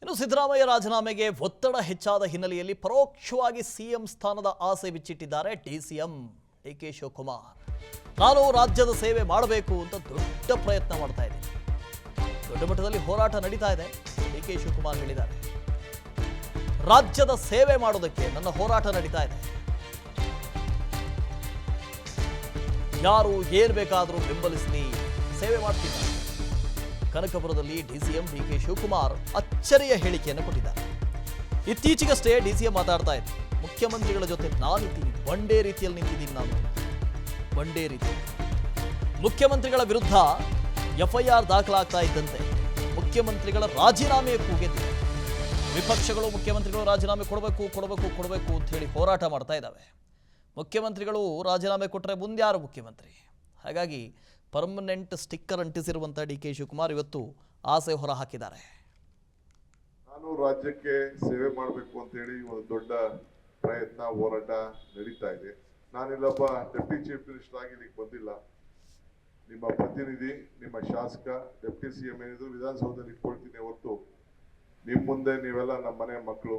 ಇನ್ನು ಸಿದ್ದರಾಮಯ್ಯ ರಾಜೀನಾಮೆಗೆ ಒತ್ತಡ ಹೆಚ್ಚಾದ ಹಿನ್ನೆಲೆಯಲ್ಲಿ ಪರೋಕ್ಷವಾಗಿ ಸಿಎಂ ಸ್ಥಾನದ ಆಸೆ ಬಿಚ್ಚಿಟ್ಟಿದ್ದಾರೆ ಡಿಸಿಎಂ ಡಿಕೆ ಶಿವಕುಮಾರ್. ನಾನು ರಾಜ್ಯದ ಸೇವೆ ಮಾಡಬೇಕು ಅಂತ ದೊಡ್ಡ ಪ್ರಯತ್ನ ಮಾಡ್ತಾ ಇದ್ದೀನಿ. ದೊಡ್ಡ ಮಟ್ಟದಲ್ಲಿ ಹೋರಾಟ ನಡೀತಾ ಇದೆ. ಡಿಕೆ ಶಿವಕುಮಾರ್ ಹೇಳಿದ್ದಾರೆ, ರಾಜ್ಯದ ಸೇವೆ ಮಾಡೋದಕ್ಕೆ ನನ್ನ ಹೋರಾಟ ನಡೀತಾ ಇದೆ. ಯಾರು ಏನ್ ಬೇಕಾದರೂ ಬೆಂಬಲಿಸಲಿ, ಸೇವೆ ಮಾಡ್ತಿದ್ದಾರೆ. ಕನಕಪುರದಲ್ಲಿ ಡಿಸಿಎಂ ಡಿಕೆ ಶಿವಕುಮಾರ್ ಅಚ್ಚರಿಯ ಹೇಳಿಕೆಯನ್ನು ಕೊಟ್ಟಿದ್ದಾರೆ. ಇತ್ತೀಚೆಗಷ್ಟೇ ಡಿಸಿಎಂ ಮಾತಾಡ್ತಾ ಇದ್ರು, ಮುಖ್ಯಮಂತ್ರಿಗಳ ಜೊತೆ ನಾನಿದ್ದೀನಿ, ಬಂಡೇ ರೀತಿಯಲ್ಲಿ ನಿಂತಿದ್ದೀನಿ. ನಾನು ಬಂಡೇ ರೀತಿ ಮುಖ್ಯಮಂತ್ರಿಗಳ ವಿರುದ್ಧ ಎಫ್ಐಆರ್ ದಾಖಲಾಗ್ತಾ ಇದ್ದಂತೆ ಮುಖ್ಯಮಂತ್ರಿಗಳ ರಾಜೀನಾಮೆ ಕೂಗೆದ್ದಿದೆ. ವಿಪಕ್ಷಗಳು ಮುಖ್ಯಮಂತ್ರಿಗಳು ರಾಜೀನಾಮೆ ಕೊಡಬೇಕು ಅಂತ ಹೇಳಿ ಹೋರಾಟ ಮಾಡ್ತಾ ಇದ್ದಾವೆ. ಮುಖ್ಯಮಂತ್ರಿಗಳು ರಾಜೀನಾಮೆ ಕೊಟ್ಟರೆ ಮುಂದೆ ಯಾರು ಮುಖ್ಯಮಂತ್ರಿ? ಹಾಗಾಗಿ ಪರ್ಮನೆಂಟ್ ಸ್ಟಿಕ್ಕರ್ ಅಂಟಿಸಿರುವಂಥ ಡಿಕೆ ಶಿವಕುಮಾರ್ ಇವತ್ತು ಆಸೆ ಹೊರ ಹಾಕಿದ್ದಾರೆ. ನಾನು ರಾಜ್ಯಕ್ಕೆ ಸೇವೆ ಮಾಡಬೇಕು ಅಂತ ಹೇಳಿ ಒಂದು ದೊಡ್ಡ ಪ್ರಯತ್ನ ಹೋರಾಟ ನಡೀತಾ ಇದೆ. ನಾನಿಲ್ಲೊಬ್ಬ ಡೆಪ್ಟಿ ಚೀಫ್ ಮಿನಿಸ್ಟರ್ ಆಗಿ ಇಲ್ಲಿಗೆ ಬಂದಿಲ್ಲ. ನಿಮ್ಮ ಪ್ರತಿನಿಧಿ, ನಿಮ್ಮ ಶಾಸಕ, ಡೆಪ್ಟಿ ಸಿಎಂ ಏನಿದ್ರು ವಿಧಾನಸೌಧದಲ್ಲಿ ಇಟ್ಕೊಳ್ತೀನಿ ಹೊರತು ನಿಮ್ಮ ಮುಂದೆ ನೀವೆಲ್ಲ ನಮ್ಮ ಮನೆ ಮಕ್ಕಳು,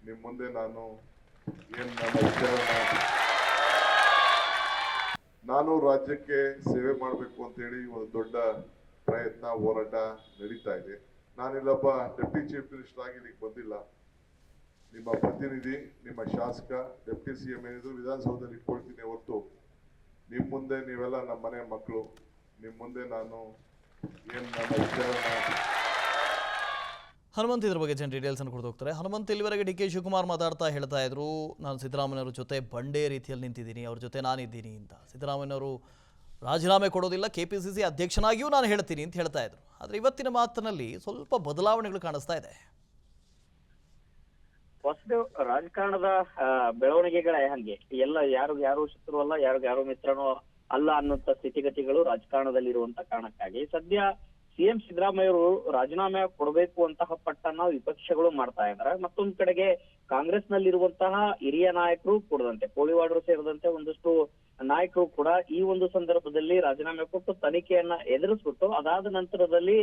ನಿಮ್ಮ ಮುಂದೆ ನಾನು ಏನು ನನ್ನ ವಿಚಾರನ ನಾನು ರಾಜ್ಯಕ್ಕೆ ಸೇವೆ ಮಾಡಬೇಕು ಅಂತ ಹೇಳಿ ಒಂದು ದೊಡ್ಡ ಪ್ರಯತ್ನ ಹೋರಾಟ ನಡೀತಾ ಇದೆ. ನಾನಿಲ್ಲೊಬ್ಬ ಡೆಪ್ಟಿ ಚೀಫ್ ಮಿನಿಸ್ಟರ್ ಆಗಿ ಇಲ್ಲಿಗೆ ಬಂದಿಲ್ಲ. ನಿಮ್ಮ ಪ್ರತಿನಿಧಿ, ನಿಮ್ಮ ಶಾಸಕ, ಡೆಪ್ಟಿ ಸಿಎಂ ಏನಿದ್ರು ವಿಧಾನಸೌಧದಲ್ಲಿ ಇಟ್ಕೊಳ್ತೀನಿ ಹೊರತು ನಿಮ್ಮ ಮುಂದೆ ನೀವೆಲ್ಲ ನಮ್ಮ ಮನೆ ಮಕ್ಕಳು, ನಿಮ್ಮ ಮುಂದೆ ನಾನು ಏನು ನನ್ನ ವಿಚಾರನ ಹನುಮಂತ್ ಇದ್ರ ಬಗ್ಗೆ ಜನ ಡೀಟೇಲ್ಸ್ ಅನ್ನು ಕೊಡ್ತಾ ಹೋಗ್ತಾರೆ. ಹನುಮಂತ್, ಇಲ್ಲಿವರೆಗೆ ಡಿಕೆ ಶಿವಕುಮಾರ್ ಹೇಳ್ತಾ ಇದ್ರು, ನಾನು ಸಿದ್ದರಾಮಯ್ಯವ್ರ ಜೊತೆ ಬಂಡೇ ರೀತಿಯಲ್ಲಿ ನಿಂತಿದ್ದೀನಿ, ಅವ್ರ ಜೊತೆ ನಾನಿದ್ದೀನಿ ಅಂತ. ಸಿದ್ದರಾಮಯ್ಯವರು ರಾಜೀನಾಮೆ ಕೊಡೋದಿಲ್ಲ, ಕೆಪಿಸಿಸಿ ಅಧ್ಯಕ್ಷನಾಗಿಯೂ ನಾನು ಹೇಳ್ತೀನಿ ಅಂತ ಹೇಳ್ತಾ ಇದ್ರು. ಆದರೆ ಇವತ್ತಿನ ಮಾತಿನಲ್ಲಿ ಸ್ವಲ್ಪ ಬದಲಾವಣೆಗಳು ಕಾಣಿಸ್ತಾ ಇದೆ. ಹೊಸದು ರಾಜಕಾರಣದ ಬೆಳವಣಿಗೆಗಳ ಹಂಗೆ ಎಲ್ಲ ಯಾರು ಶತ್ರು ಅಲ್ಲ, ಯಾರು ಮಿತ್ರನೋ ಅಲ್ಲ ಅನ್ನುವಂತ ಸ್ಥಿತಿಗತಿಗಳು ರಾಜಕಾರಣದಲ್ಲಿ ಇರುವಂತ ಕಾರಣಕ್ಕಾಗಿ ಸದ್ಯ ಸಿಎಂ ಸಿದ್ದರಾಮಯ್ಯ ಅವರು ರಾಜೀನಾಮೆ ಕೊಡಬೇಕು ಅಂತಹ ಪಟ್ಟನ್ನ ವಿಪಕ್ಷಗಳು ಮಾಡ್ತಾ ಇದ್ದಾರೆ. ಮತ್ತೊಂದ್ ಕಡೆಗೆ ಕಾಂಗ್ರೆಸ್ ನಲ್ಲಿರುವಂತಹ ಹಿರಿಯ ನಾಯಕರು ಕೂಡದಂತೆ ಕೋಳಿವಾಡರು ಸೇರಿದಂತೆ ಒಂದಷ್ಟು ನಾಯಕರು ಕೂಡ ಈ ಒಂದು ಸಂದರ್ಭದಲ್ಲಿ ರಾಜೀನಾಮೆ ಕೊಟ್ಟು ತನಿಖೆಯನ್ನ ಎದುರಿಸ್ಬಿಟ್ಟು ಅದಾದ ನಂತರದಲ್ಲಿ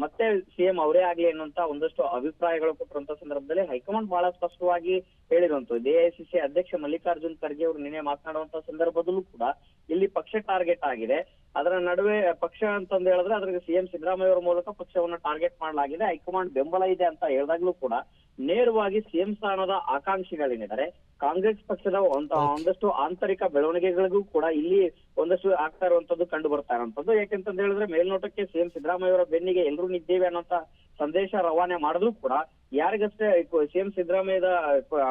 ಮತ್ತೆ ಸಿಎಂ ಅವರೇ ಆಗ್ಲಿ ಅನ್ನುವಂತ ಒಂದಷ್ಟು ಅಭಿಪ್ರಾಯಗಳು ಕೊಟ್ಟಿರುವಂತ ಸಂದರ್ಭದಲ್ಲಿ ಹೈಕಮಾಂಡ್ ಬಹಳ ಸ್ಪಷ್ಟವಾಗಿ ಹೇಳಿರುವಂತದ್ದು. ಎಐಸಿಸಿ ಅಧ್ಯಕ್ಷ ಮಲ್ಲಿಕಾರ್ಜುನ್ ಖರ್ಗೆ ಅವರು ನಿನ್ನೆ ಮಾತನಾಡುವಂತ ಸಂದರ್ಭದಲ್ಲೂ ಕೂಡ ಇಲ್ಲಿ ಪಕ್ಷ ಟಾರ್ಗೆಟ್ ಆಗಿದೆ. ಅದರ ನಡುವೆ ಪಕ್ಷ ಅಂತಂದು ಹೇಳಿದ್ರೆ ಅದ್ರಿಗೆ ಸಿಎಂ ಸಿದ್ದರಾಮಯ್ಯ ಅವರ ಮೂಲಕ ಪಕ್ಷವನ್ನ ಟಾರ್ಗೆಟ್ ಮಾಡಲಾಗಿದೆ. ಹೈಕಮಾಂಡ್ ಬೆಂಬಲ ಇದೆ ಅಂತ ಹೇಳಿದಾಗ್ಲೂ ಕೂಡ ನೇರವಾಗಿ ಸಿಎಂ ಸ್ಥಾನದ ಆಕಾಂಕ್ಷಿಗಳೇನಿದ್ದಾರೆ ಕಾಂಗ್ರೆಸ್ ಪಕ್ಷದ ಒಂದಷ್ಟು ಆಂತರಿಕ ಬೆಳವಣಿಗೆಗಳಿಗೂ ಕೂಡ ಇಲ್ಲಿ ಒಂದಷ್ಟು ಆಗ್ತಾ ಇರುವಂತದ್ದು ಕಂಡು ಬರ್ತಾ ಇರುವಂತದ್ದು. ಯಾಕೆಂತಂದ್ ಹೇಳಿದ್ರೆ ಮೇಲ್ನೋಟಕ್ಕೆ ಸಿಎಂ ಸಿದ್ದರಾಮಯ್ಯ ಅವರ ಬೆನ್ನಿಗೆ ಎಲ್ಲರೂ ನಿದ್ದೇವೆ ಅನ್ನೋಂತ ಸಂದೇಶ ರವಾನೆ ಮಾಡಿದ್ರು ಕೂಡ ಯಾರಿಗಷ್ಟೇ ಸಿಎಂ ಸಿದ್ದರಾಮಯ್ಯದ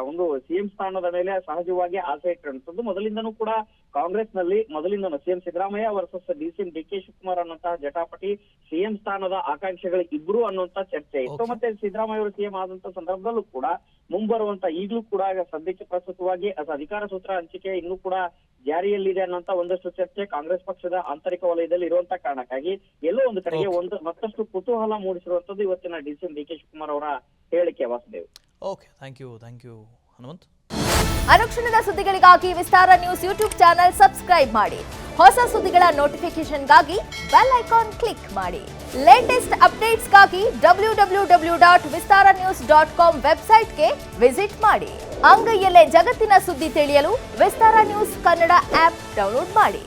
ಒಂದು ಸಿಎಂ ಸ್ಥಾನದ ಮೇಲೆ ಸಹಜವಾಗಿ ಆಸೆ ಇಟ್ಟಿರುವಂತದ್ದು. ಮೊದಲಿಂದನೂ ಕೂಡ ಕಾಂಗ್ರೆಸ್ ನಲ್ಲಿ ಮೊದಲಿಂದನೂ CM Siddaramaiah versus DCM DK Shivakumar ಅನ್ನುವಂತಹ ಜಟಾಪಟಿ ಸಿಎಂ ಸ್ಥಾನದ ಆಕಾಂಕ್ಷಿಗಳು ಇಬ್ರು ಅನ್ನುವಂತ ಚರ್ಚೆ ಇತ್ತು. ಮತ್ತೆ ಸಿದ್ದರಾಮಯ್ಯ ಅವರು ಸಿಎಂ ಆದಂತ ಸಂದರ್ಭದಲ್ಲೂ ಕೂಡ ಮುಂಬರುವಂತ ಈಗಲೂ ಕೂಡ ಸದ್ಯಕ್ಕೆ ಪ್ರಸ್ತುತವಾಗಿ ಅಧಿಕಾರ ಸೂತ್ರ ಹಂಚಿಕೆ ಇನ್ನೂ ಕೂಡ ಜಾರಿಯಲ್ಲಿದೆ ಅನ್ನೋಂತ ಒಂದಷ್ಟು ಚರ್ಚೆ ಕಾಂಗ್ರೆಸ್ ಪಕ್ಷದ ಆಂತರಿಕ ವಲಯದಲ್ಲಿ ಇರುವಂತ ಕಾರಣಕ್ಕಾಗಿ ಎಲ್ಲೋ ಒಂದು ಕಡೆಗೆ ಮತ್ತಷ್ಟು ಕುತೂಹಲ ಮೂಡಿಸಿರುವಂತದ್ದು ಇವತ್ತಿನ ಡಿಸಿಎಂ ಡಿಕೆ ಶಿವಕುಮಾರ್ ಅವರ ಹೇಳಿಕೆ. Vasudev, okay, thank you Hanumanth. ಅನುಕ್ಷಣದ ಸುದ್ದಿಗಳಿಗಾಗಿ Vistara news YouTube channel subscribe ಮಾಡಿ. ಹೊಸ ಸುದ್ದಿಗಳ ನೋಟಿಫಿಕೇಶನ್ಗಾಗಿ ಬೆಲ್ ಐಕಾನ್ ಕ್ಲಿಕ್ ಮಾಡಿ. ಲೇಟೆಸ್ಟ್ ಅಪ್ಡೇಟ್ಸ್ಗಾಗಿ www.vistaranews.com ವೆಬ್ಸೈಟ್ಗೆ ವಿಸಿಟ್ ಮಾಡಿ. ಅಂಗೈಯಲ್ಲೇ ಜಗತ್ತಿನ ಸುದ್ದಿ ತಿಳಿಯಲು Vistara news Kannada app download ಮಾಡಿ.